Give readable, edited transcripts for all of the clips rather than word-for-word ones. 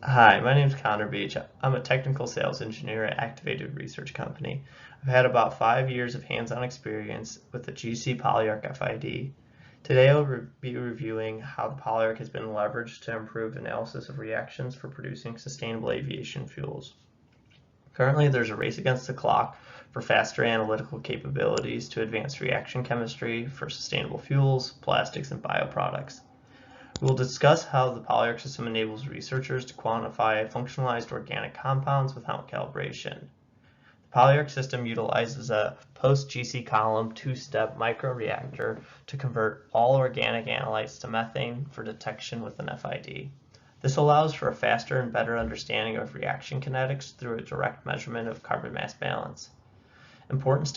Hi, my name is Connor Beach. I'm a technical sales engineer at Activated Research Company. I've had about 5 years of hands-on experience with the GC Polyarc FID. Today I'll be reviewing how the Polyarc has been leveraged to improve analysis of reactions for producing sustainable aviation fuels. Currently, there's a race against the clock for faster analytical capabilities to advance reaction chemistry for sustainable fuels, plastics, and bioproducts. We will discuss how the Polyarc system enables researchers to quantify functionalized organic compounds without calibration. The Polyarc system utilizes a post-GC column two-step microreactor to convert all organic analytes to methane for detection with an FID. This allows for a faster and better understanding of reaction kinetics through a direct measurement of carbon mass balance. Important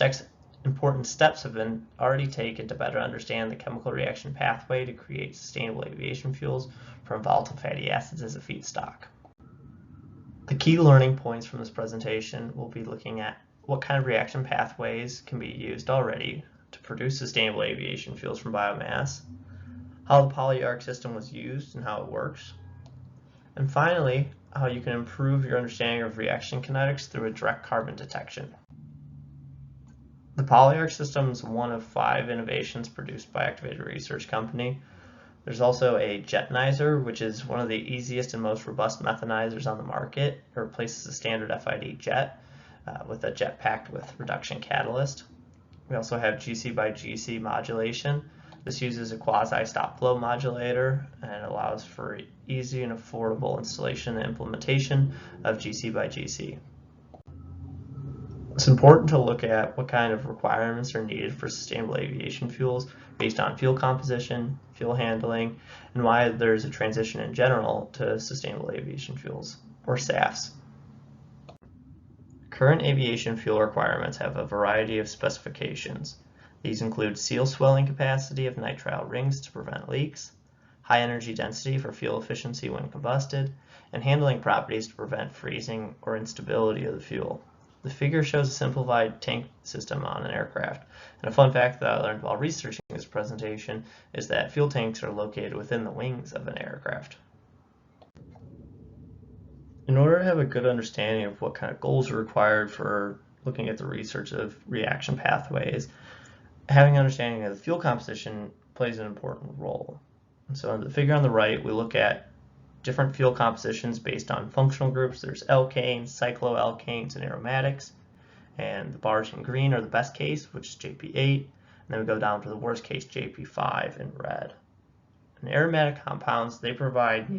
steps have been already taken to better understand the chemical reaction pathway to create sustainable aviation fuels from volatile fatty acids as a feedstock. The key learning points from this presentation will be looking at what kind of reaction pathways can be used already to produce sustainable aviation fuels from biomass, how the Polyarc system was used and how it works, and finally, how you can improve your understanding of reaction kinetics through a direct carbon detection. The Polyarc system is one of 5 innovations produced by Activated Research Company. There's also a jetonizer, which is one of the easiest and most robust methanizers on the market. It replaces a standard FID jet with a jet packed with reduction catalyst. We also have GC by GC modulation. This uses a quasi-stop flow modulator and allows for easy and affordable installation and implementation of GC by GC. It's important to look at what kind of requirements are needed for sustainable aviation fuels based on fuel composition, fuel handling, and why there's a transition in general to sustainable aviation fuels, or SAFs. Current aviation fuel requirements have a variety of specifications. These include seal swelling capacity of nitrile rings to prevent leaks, high energy density for fuel efficiency when combusted, and handling properties to prevent freezing or instability of the fuel. The figure shows a simplified tank system on an aircraft. And a fun fact that I learned while researching this presentation is that fuel tanks are located within the wings of an aircraft. In order to have a good understanding of what kind of goals are required for looking at the research of reaction pathways, having an understanding of the fuel composition plays an important role. And so in the figure on the right, we look at different fuel compositions based on functional groups. There's alkanes, cycloalkanes, and aromatics. And the bars in green are the best case, which is JP8. And then we go down to the worst case, JP5 in red. And aromatic compounds, they provide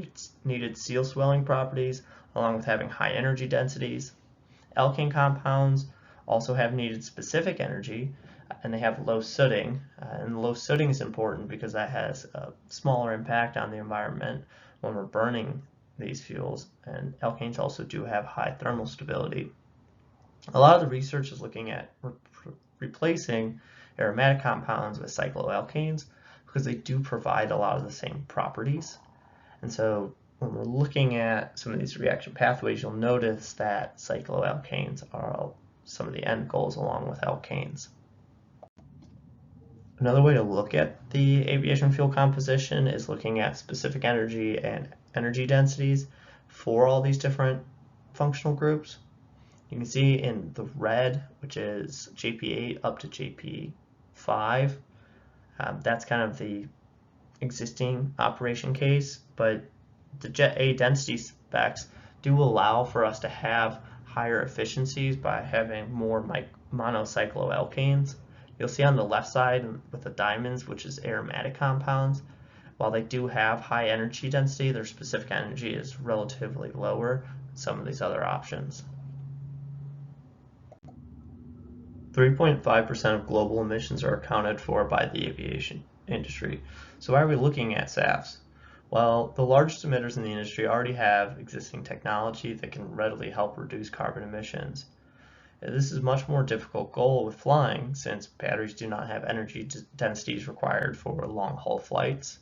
needed seal swelling properties along with having high energy densities. Alkane compounds also have needed specific energy and they have low sooting. And low sooting is important because that has a smaller impact on the environment when we're burning these fuels, and alkanes also do have high thermal stability. A lot of the research is looking at replacing aromatic compounds with cycloalkanes because they do provide a lot of the same properties. And so when we're looking at some of these reaction pathways, you'll notice that cycloalkanes are some of the end goals along with alkanes. Another way to look at the aviation fuel composition is looking at specific energy and energy densities for all these different functional groups. You can see in the red, which is JP8 up to JP5, that's kind of the existing operation case, but the Jet A density specs do allow for us to have higher efficiencies by having more monocycloalkanes. You'll see on the left side with the diamonds, which is aromatic compounds, while they do have high energy density, their specific energy is relatively lower than some of these other options. 3.5% of global emissions are accounted for by the aviation industry. So why are we looking at SAFs? Well, the largest emitters in the industry already have existing technology that can readily help reduce carbon emissions. This is a much more difficult goal with flying since batteries do not have energy densities required for long-haul flights.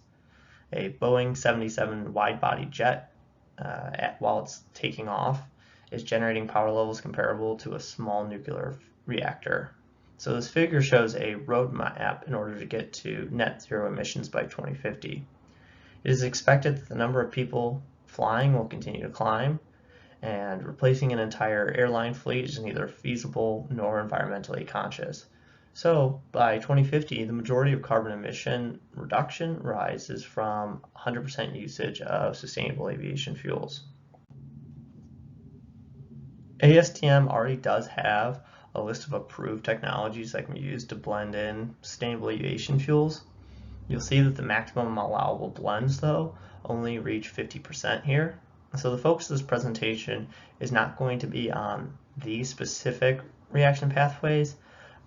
A Boeing 777 wide-body jet, while it's taking off, is generating power levels comparable to a small nuclear reactor. So this figure shows a roadmap in order to get to net zero emissions by 2050. It is expected that the number of people flying will continue to climb, and replacing an entire airline fleet is neither feasible nor environmentally conscious. So by 2050, the majority of carbon emission reduction rises from 100% usage of sustainable aviation fuels. ASTM already does have a list of approved technologies that can be used to blend in sustainable aviation fuels. You'll see that the maximum allowable blends, though, only reach 50% here. So the focus of this presentation is not going to be on these specific reaction pathways,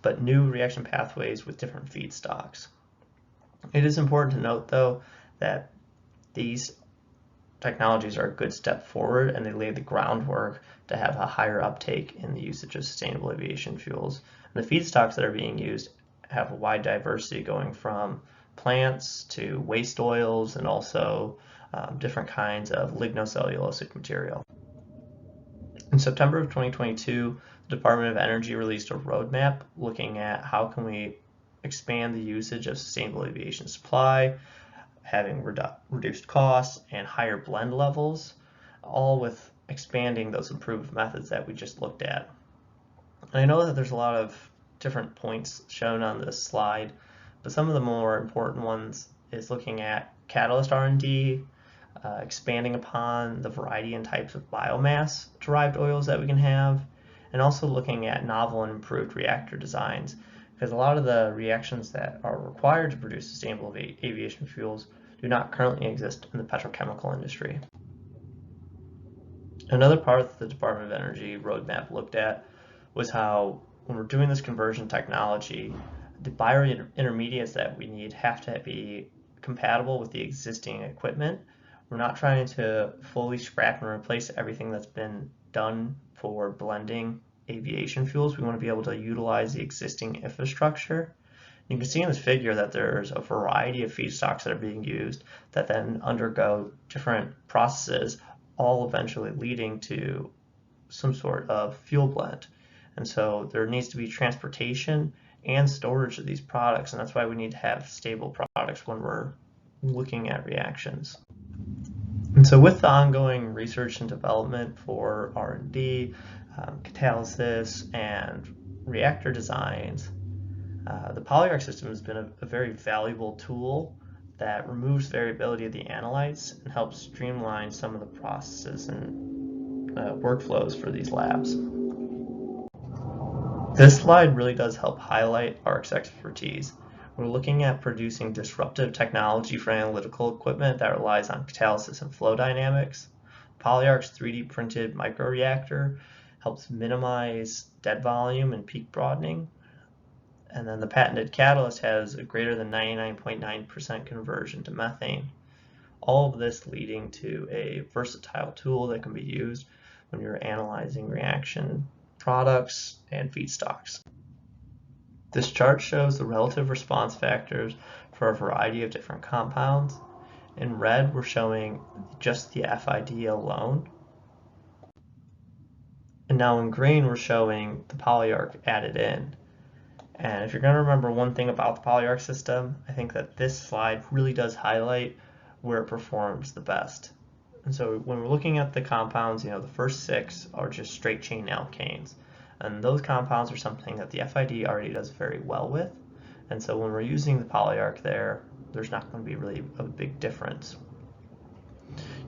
but new reaction pathways with different feedstocks. It is important to note, though, that these technologies are a good step forward and they lay the groundwork to have a higher uptake in the usage of sustainable aviation fuels. And the feedstocks that are being used have a wide diversity, going from plants to waste oils and also different kinds of lignocellulosic material. In September of 2022, the Department of Energy released a roadmap looking at how can we expand the usage of sustainable aviation supply, having reduced costs and higher blend levels, all with expanding those improved methods that we just looked at. And I know that there's a lot of different points shown on this slide, but some of the more important ones is looking at catalyst R&D, expanding upon the variety and types of biomass derived oils that we can have, and also looking at novel and improved reactor designs, because a lot of the reactions that are required to produce sustainable aviation fuels do not currently exist in the petrochemical industry. Another part that the Department of Energy roadmap looked at was how, when we're doing this conversion technology, the biointermediates that we need have to be compatible with the existing equipment. We're not trying to fully scrap and replace everything that's been done for blending aviation fuels. We want to be able to utilize the existing infrastructure. You can see in this figure that there's a variety of feedstocks that are being used that then undergo different processes, all eventually leading to some sort of fuel blend. And so there needs to be transportation and storage of these products, and that's why we need to have stable products when we're looking at reactions. And so with the ongoing research and development for R&D, catalysis, and reactor designs, the Polyarc system has been a very valuable tool that removes variability of the analytes and helps streamline some of the processes and workflows for these labs. This slide really does help highlight ARC's expertise. We're looking at producing disruptive technology for analytical equipment that relies on catalysis and flow dynamics. Polyarc's 3D printed microreactor helps minimize dead volume and peak broadening. And then the patented catalyst has a greater than 99.9% conversion to methane. All of this leading to a versatile tool that can be used when you're analyzing reaction products and feedstocks. This chart shows the relative response factors for a variety of different compounds. In red, we're showing just the FID alone. And now in green, we're showing the Polyarc added in. And if you're going to remember one thing about the Polyarc system, I think that this slide really does highlight where it performs the best. And so when we're looking at the compounds, the first 6 are just straight chain alkanes. And those compounds are something that the FID already does very well with. And so when we're using the Polyarc there's not going to be really a big difference.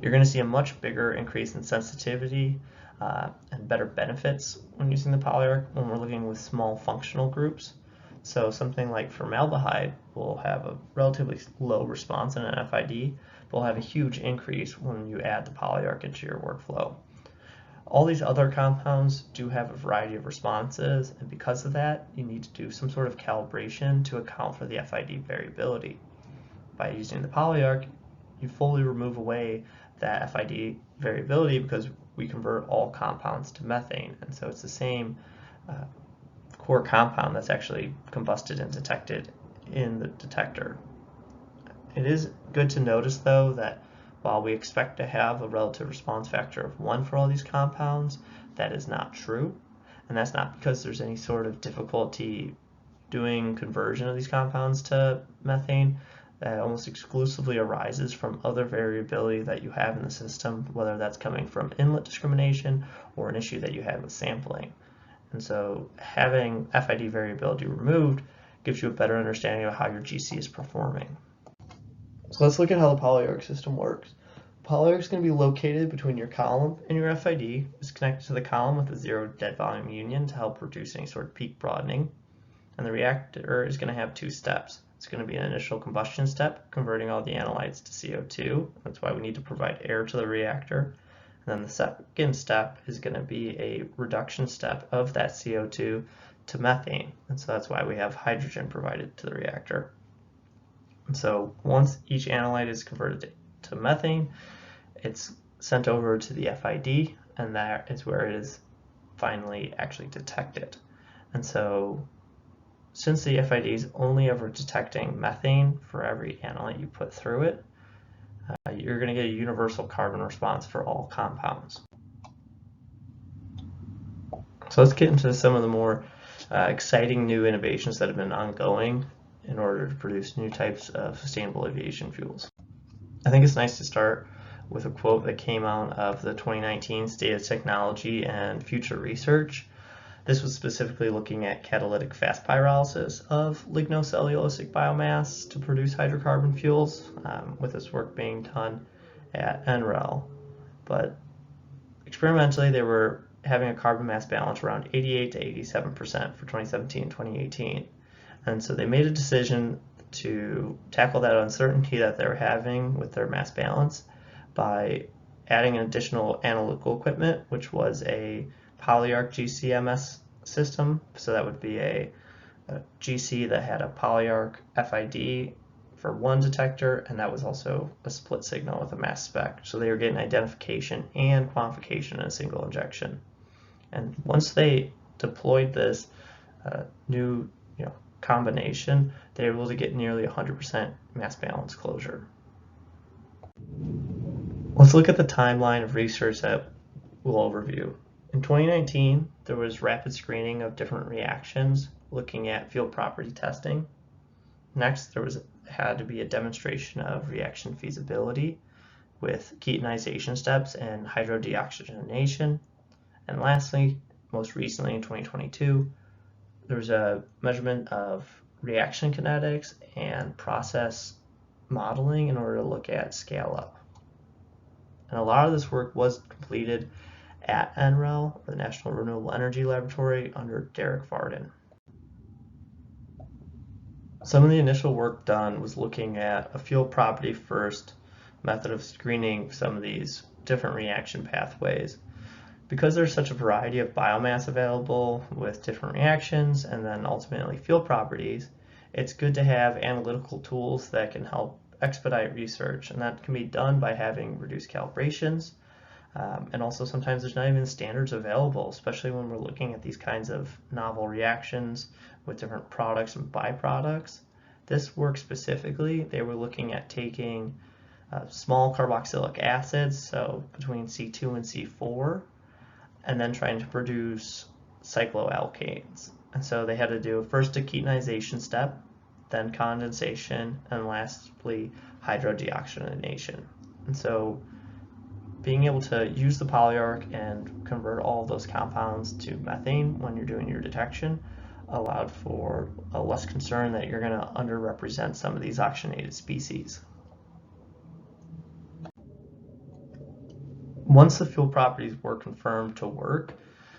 You're going to see a much bigger increase in sensitivity and better benefits when using the Polyarc when we're looking with small functional groups. So something like formaldehyde will have a relatively low response in an FID, but will have a huge increase when you add the Polyarc into your workflow. All these other compounds do have a variety of responses, and because of that, you need to do some sort of calibration to account for the FID variability. By using the Polyarc, you fully remove away that FID variability because we convert all compounds to methane, and so it's the same core compound that's actually combusted and detected in the detector. It is good to notice, though, that while we expect to have a relative response factor of 1 for all these compounds, that is not true. And that's not because there's any sort of difficulty doing conversion of these compounds to methane. that almost exclusively arises from other variability that you have in the system, whether that's coming from inlet discrimination or an issue that you had with sampling. And so having FID variability removed gives you a better understanding of how your GC is performing. So let's look at how the Polyarc system works. Polyarc is going to be located between your column and your FID. It's connected to the column with a zero dead volume union to help reduce any sort of peak broadening. And the reactor is going to have two steps. It's going to be an initial combustion step, converting all the analytes to CO2. That's why we need to provide air to the reactor. And then the second step is going to be a reduction step of that CO2 to methane. And so that's why we have hydrogen provided to the reactor. And so once each analyte is converted to methane, it's sent over to the FID, and that is where it is finally actually detected. And so since the FID is only ever detecting methane for every analyte you put through it, you're going to get a universal carbon response for all compounds. So let's get into some of the more exciting new innovations that have been ongoing in order to produce new types of sustainable aviation fuels. I think it's nice to start with a quote that came out of the 2019 State of Technology and Future Research. This was specifically looking at catalytic fast pyrolysis of lignocellulosic biomass to produce hydrocarbon fuels, with this work being done at NREL. But experimentally, they were having a carbon mass balance around 88 to 87% for 2017 and 2018. And so they made a decision to tackle that uncertainty that they were having with their mass balance by adding an additional analytical equipment, which was a Polyarc GCMS system. So that would be a GC that had a Polyarc FID for one detector, and that was also a split signal with a mass spec. So they were getting identification and quantification in a single injection. And once they deployed this new combination, they were able to get nearly 100% mass balance closure. Let's look at the timeline of research that we'll overview. In 2019, there was rapid screening of different reactions looking at field property testing. Next, there had to be a demonstration of reaction feasibility with ketonization steps and hydrodeoxygenation. And lastly, most recently in 2022, there was a measurement of reaction kinetics and process modeling in order to look at scale up. And a lot of this work was completed at NREL, the National Renewable Energy Laboratory, under Derek Varden. Some of the initial work done was looking at a field property first method of screening some of these different reaction pathways. Because there's such a variety of biomass available with different reactions and then ultimately field properties, it's good to have analytical tools that can help expedite research, and that can be done by having reduced calibrations. And also sometimes there's not even standards available, especially when we're looking at these kinds of novel reactions with different products and byproducts. This work specifically, they were looking at taking small carboxylic acids, so between C2 and C4, and then trying to produce cycloalkanes. And so they had to do first a ketonization step, then condensation, and lastly hydrodeoxygenation. And so being able to use the Polyarc and convert all of those compounds to methane when you're doing your detection allowed for a less concern that you're going to underrepresent some of these oxygenated species. Once the fuel properties were confirmed to work,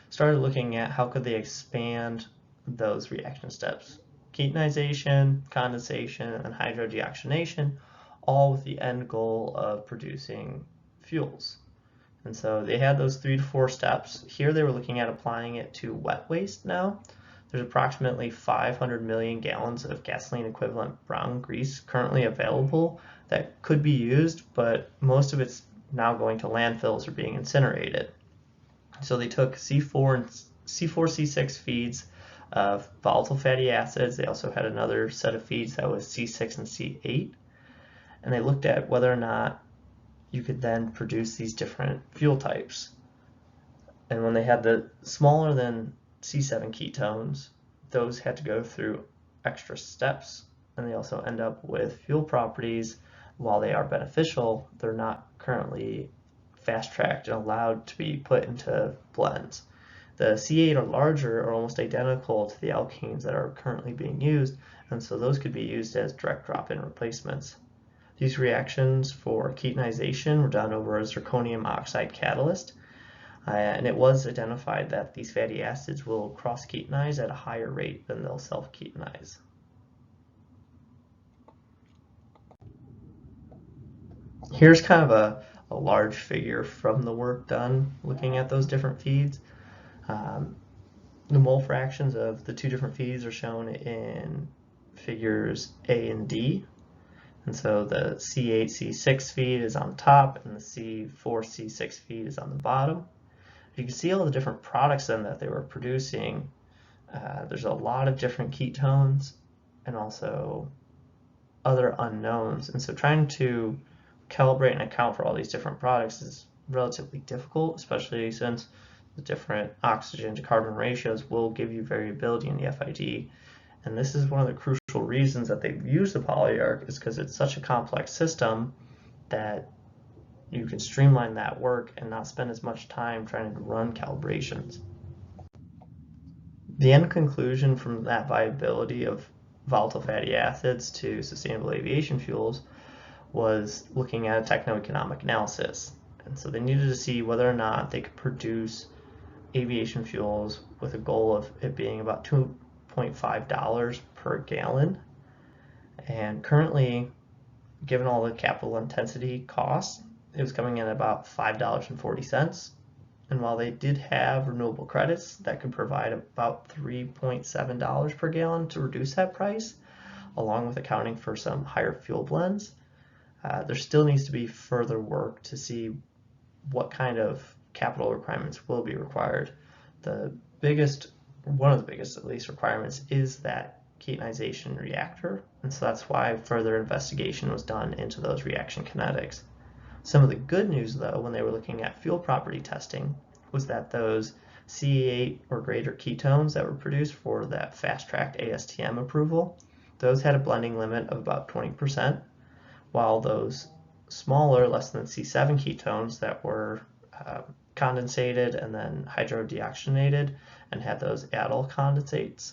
started looking at how could they expand those reaction steps. Ketonization, condensation, and hydrodeoxygenation, all with the end goal of producing fuels. And so they had those 3 to 4 steps. Here they were looking at applying it to wet waste now. There's approximately 500 million gallons of gasoline equivalent brown grease currently available that could be used, but most of it's now going to landfills or being incinerated. So they took C4 and C6 feeds of volatile fatty acids. They also had another set of feeds that was C6 and C8. And they looked at whether or not you could then produce these different fuel types. And when they had the smaller than C7 ketones, those had to go through extra steps and they also end up with fuel properties. While they are beneficial, they're not currently fast-tracked and allowed to be put into blends. The C8 or larger are almost identical to the alkanes that are currently being used, and so those could be used as direct drop-in replacements. These reactions for ketonization were done over a zirconium oxide catalyst, and it was identified that these fatty acids will cross-ketonize at a higher rate than they'll self-ketonize. Here's kind of a large figure from the work done looking at those different feeds. The mole fractions of the two different feeds are shown in figures A and D. And so the C8C6 feed is on top and the C4C6 feed is on the bottom. You can see all the different products then that they were producing. There's a lot of different ketones and also other unknowns. And so trying to calibrate and account for all these different products is relatively difficult, especially since the different oxygen to carbon ratios will give you variability in the FID. And this is one of the crucial reasons that they've used the Polyarc, is because it's such a complex system that you can streamline that work and not spend as much time trying to run calibrations. The end conclusion from that viability of volatile fatty acids to sustainable aviation fuels was looking at a techno-economic analysis. And so they needed to see whether or not they could produce aviation fuels with a goal of it being about $2.5 per gallon. And currently, given all the capital intensity costs, it was coming in at about $5.40. And while they did have renewable credits that could provide about $3.7 per gallon to reduce that price, along with accounting for some higher fuel blends, there still needs to be further work to see what kind of capital requirements will be required. One of the biggest at least requirements is that ketonization reactor, and so that's why further investigation was done into those reaction kinetics. Some of the good news though, when they were looking at fuel property testing, was that those C8 or greater ketones that were produced for that fast-tracked ASTM approval, those had a blending limit of about 20%, while those smaller, less than C7 ketones that were condensated and then hydrodeoxygenated and had those addal condensates,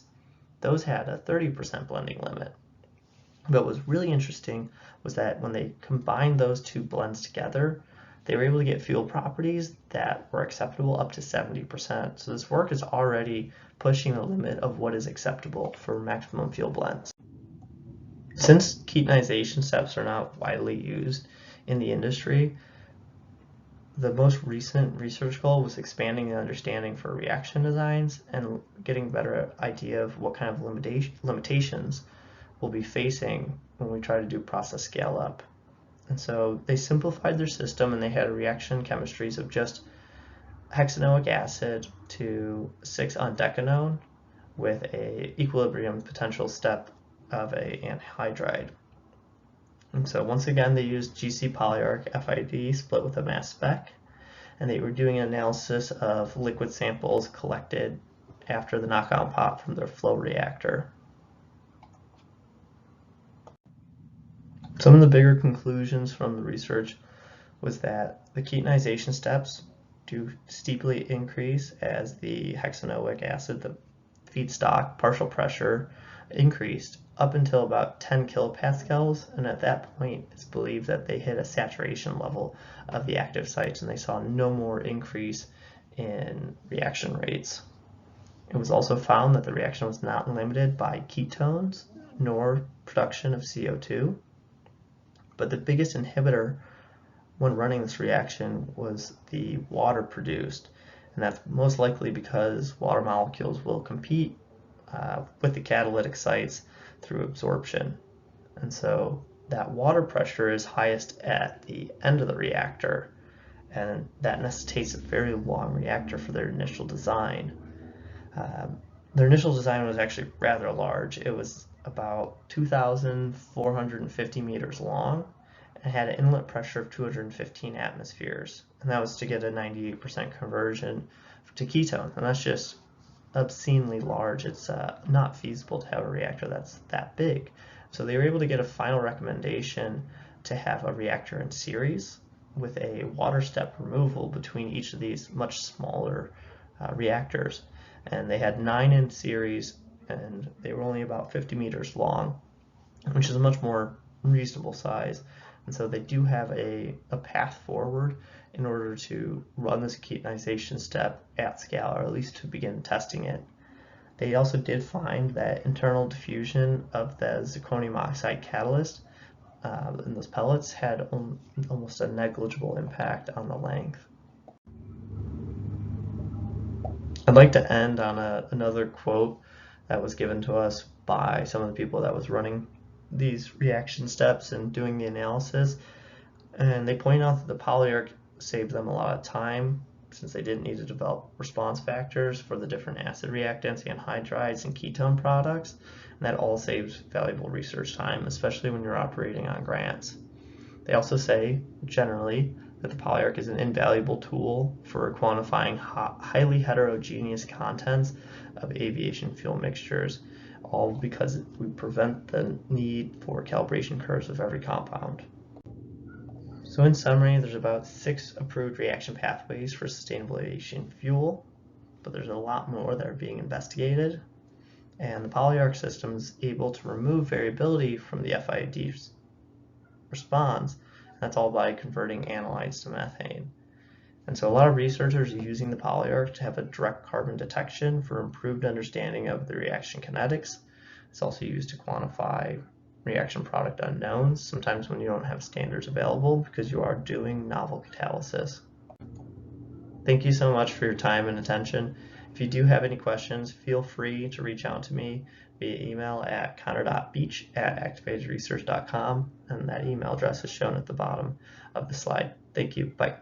those had a 30% blending limit. But what was really interesting was that when they combined those two blends together, they were able to get fuel properties that were acceptable up to 70%. So this work is already pushing the limit of what is acceptable for maximum fuel blends. Since ketonization steps are not widely used in the industry, the most recent research goal was expanding the understanding for reaction designs and getting a better idea of what kind of limitations we'll be facing when we try to do process scale up. And so they simplified their system and they had reaction chemistries of just hexanoic acid to 6-undecanone with a equilibrium potential step of a anhydride. And so once again, they used GC Polyarc FID split with a mass spec, and they were doing an analysis of liquid samples collected after the knockout pop from their flow reactor. Some of the bigger conclusions from the research was that the ketonization steps do steeply increase as the hexanoic acid, the feedstock partial pressure, increased up until about 10 kilopascals, and at that point it's believed that they hit a saturation level of the active sites and they saw no more increase in reaction rates. It was also found that the reaction was not limited by ketones nor production of CO2, but the biggest inhibitor when running this reaction was the water produced, and that's most likely because water molecules will compete with the catalytic sites through absorption. And so that water pressure is highest at the end of the reactor, and that necessitates a very long reactor for their initial design. Their initial design was actually rather large. It was about 2,450 meters long and had an inlet pressure of 215 atmospheres, and that was to get a 98% conversion to ketones, and that's just obscenely large. It's not feasible to have a reactor that's that big. So they were able to get a final recommendation to have a reactor in series with a water step removal between each of these much smaller reactors. And they had 9 in series, and they were only about 50 meters long, which is a much more reasonable size. And so they do have a path forward in order to run this ketonization step at scale, or at least to begin testing it. They also did find that internal diffusion of the zirconium oxide catalyst in those pellets had almost a negligible impact on the length. I'd like to end on another quote that was given to us by some of the people that was running these reaction steps and doing the analysis. And they point out that the Polyarc saved them a lot of time since they didn't need to develop response factors for the different acid reactants, anhydrides, and ketone products. And that all saves valuable research time, especially when you're operating on grants. They also say, generally, that the Polyarc is an invaluable tool for quantifying highly heterogeneous contents of aviation fuel mixtures, all because we prevent the need for calibration curves of every compound. So in summary, there's about 6 approved reaction pathways for sustainable aviation fuel, but there's a lot more that are being investigated. And the Polyarc system is able to remove variability from the FID's response. That's all by converting analytes to methane. And so a lot of researchers are using the Polyarc to have a direct carbon detection for improved understanding of the reaction kinetics. It's also used to quantify reaction product unknowns, sometimes when you don't have standards available because you are doing novel catalysis. Thank you so much for your time and attention. If you do have any questions, feel free to reach out to me via email at connor.beach@activatedresearch.com, and that email address is shown at the bottom of the slide. Thank you. Bye.